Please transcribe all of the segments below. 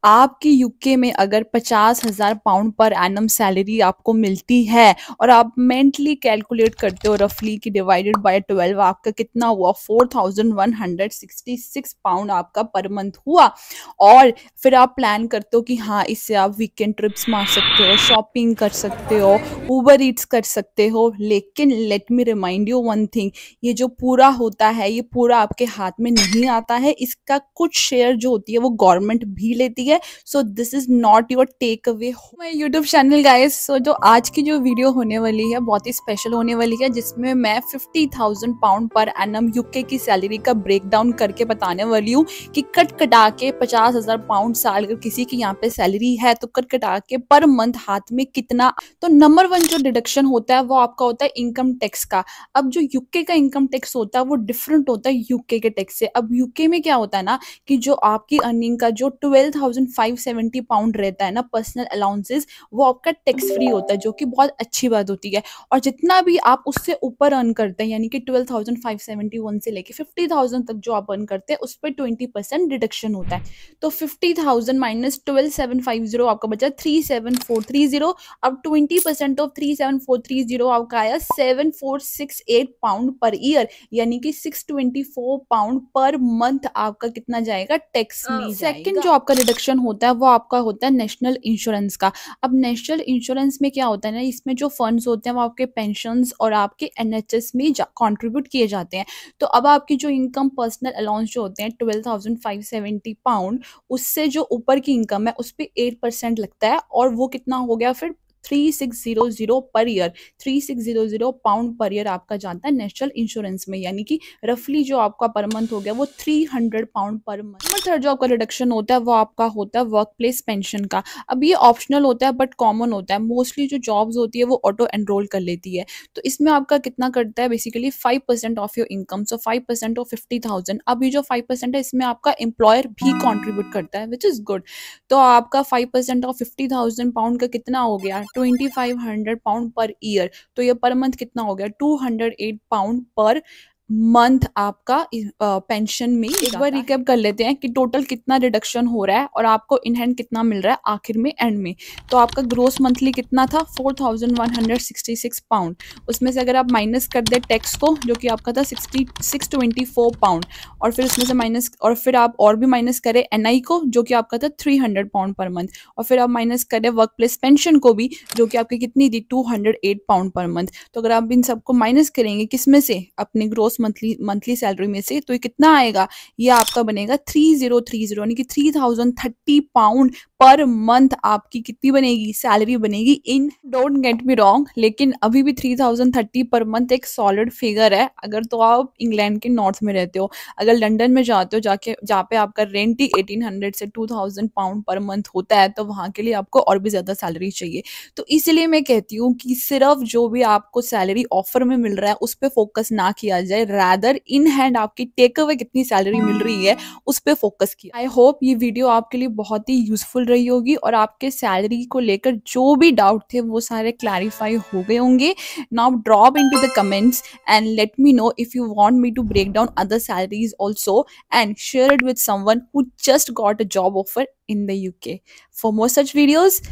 आपकी यूके में अगर 50,000 पाउंड पर एनम सैलरी आपको मिलती है और आप मेंटली कैलकुलेट करते हो रफली कि डिवाइडेड बाय 12 आपका कितना हुआ, 4,166 पाउंड आपका पर मंथ हुआ। और फिर आप प्लान करते हो कि हाँ, इससे आप वीकेंड ट्रिप्स मार सकते हो, शॉपिंग कर सकते हो, उबर ईट्स कर सकते हो। लेकिन let me remind you one thing, ये जो पूरा होता है ये पूरा आपके हाथ में नहीं आता है, इसका कुछ शेयर जो होती है वो गवर्नमेंट भी लेती है। So this is not your take away my YouTube channel guys. So जो आज की जो वीडियो होने वाली है बहुत ही स्पेशल होने वाली है, जिसमें मैं 50,000 पाउंड पर एनम यूके की सैलरी का ब्रेक डाउन करके बताने वाली हूँ कि कट कटा के 50,000 पाउंड साल अगर किसी की यहाँ पे सैलरी है तो कट कटा के पर मंथ हाथ में कितना। तो नंबर वन जो डिडक्शन होता है वो आपका होता है इनकम टैक्स का। अब जो यूके का इनकम टैक्स होता है वो डिफरेंट होता है यूके के टैक्स से। अब यूके में क्या होता है ना कि जो आपकी अर्निंग का जो 12,570 पाउंड रहता है ना पर्सनल अलाउंसेस, वो आपका टैक्स फ्री होता है, जो कि बहुत अच्छी बात होती है। और जितना भी आप उससे ऊपर अर्न करते हैं, यानी कि 12,571 से लेके 50,000 तक जो आप अर्न करते हैं उस पर 20% डिडक्शन होता है। तो 50,000 माइनस 12,750 आपका बचा 3,7,430। अब 20% ऑफ 3,7,430 आपका आया 7,468 पाउंड पर ईयर, यानी कि 624 पाउंड पर मंथ आपका कितना जाएगा टैक्स में। सेकंड जो आपका रिडक्शन होता है वो आपका होता है नेशनल इंश्योरेंस का। अब नेशनल इंश्योरेंस में क्या होता है ना, इसमें जो फंड्स होते हैं वो आपके पेंशन्स और आपके एनएचएस में कंट्रीब्यूट किए जाते हैं। तो अब आपकी जो इनकम पर्सनल अलाउंस जो होते हैं 12,570 पाउंड, उससे जो ऊपर की इनकम है उस पर 8% लगता है, और वो कितना हो गया फिर 3,600 per year. 3,600 pound per year आपका जाता है नेशनल इंश्योरेंस में, यानी कि रफली जो आपका पर मंथ हो गया वो 300 pound per month. Number third जो आपका रिडक्शन होता है वो आपका होता है वर्क प्लेस पेंशन का। अब ये ऑप्शनल होता है बट कॉमन होता है, मोस्टली जो जॉब्स होती है वो ऑटो एनरोल कर लेती है। तो इसमें आपका कितना करता है basically 5% of your income, so 5% of 50,000। अब ये जो 5% है इसमें आपका एम्प्लॉयर भी कॉन्ट्रीब्यूट करता है, विच इज गुड। तो आपका 5% ऑफ 50,000 पाउंड का कितना हो गया 2,500 पाउंड पर ईयर। तो ये पर मंथ कितना हो गया 208 पाउंड पर मंथ आपका पेंशन में। एक बार रिकैप कर लेते हैं कि टोटल कितना रिडक्शन हो रहा है और आपको इन हैंड कितना मिल रहा है आखिर में एंड में। तो आपका ग्रोस मंथली कितना था 4,166 पाउंड। उसमें से अगर आप माइनस कर दे टैक्स को, जो कि आपका था 624 पाउंड, और फिर उसमें से माइनस, और फिर आप और भी माइनस करें एनआई को जो कि आपका था 300 पाउंड पर मंथ, और फिर आप माइनस करें वर्क प्लेस पेंशन को भी जो कि आपकी कितनी थी 208 पाउंड पर मंथ। तो अगर आप इन सबको माइनस करेंगे किस में से, अपने ग्रोस मंथली सैलरी में से, तो ये कितना आएगा, ये आपका बनेगा 3030, यानी कि 3,030 पाउंड पर मंथ आपकी कितनी बनेगी सैलरी बनेगी। इन डोंट गेट मी रॉन्ग, लेकिन अभी भी 3,030 पर मंथ एक सॉलिड फिगर है अगर तो आप इंग्लैंड के नॉर्थ में रहते हो। अगर लंदन में जाते हो जाके जहाँ पे आपका रेंट ही 1,800 से 2,000 पाउंड पर मंथ होता है, तो वहाँ के लिए आपको और भी ज़्यादा सैलरी चाहिए। तो इसलिए मैं कहती हूँ कि सिर्फ जो भी आपको सैलरी ऑफर में मिल रहा है उस पर फोकस ना किया जाए, रादर इन हैंड आपकी टेक अवे कितनी सैलरी मिल रही है उस पर फोकस किया। आई होप ये वीडियो आपके लिए बहुत ही यूजफुल रही होगी और आपके सैलरी को लेकर जो भी डाउट थे वो सारे क्लैरिफाई हो गए होंगे। Now drop into the comments and let me know if you want me to break down other salaries also, and share it with someone who just got a job offer in the UK. For more such videos,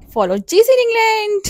follow Jason England.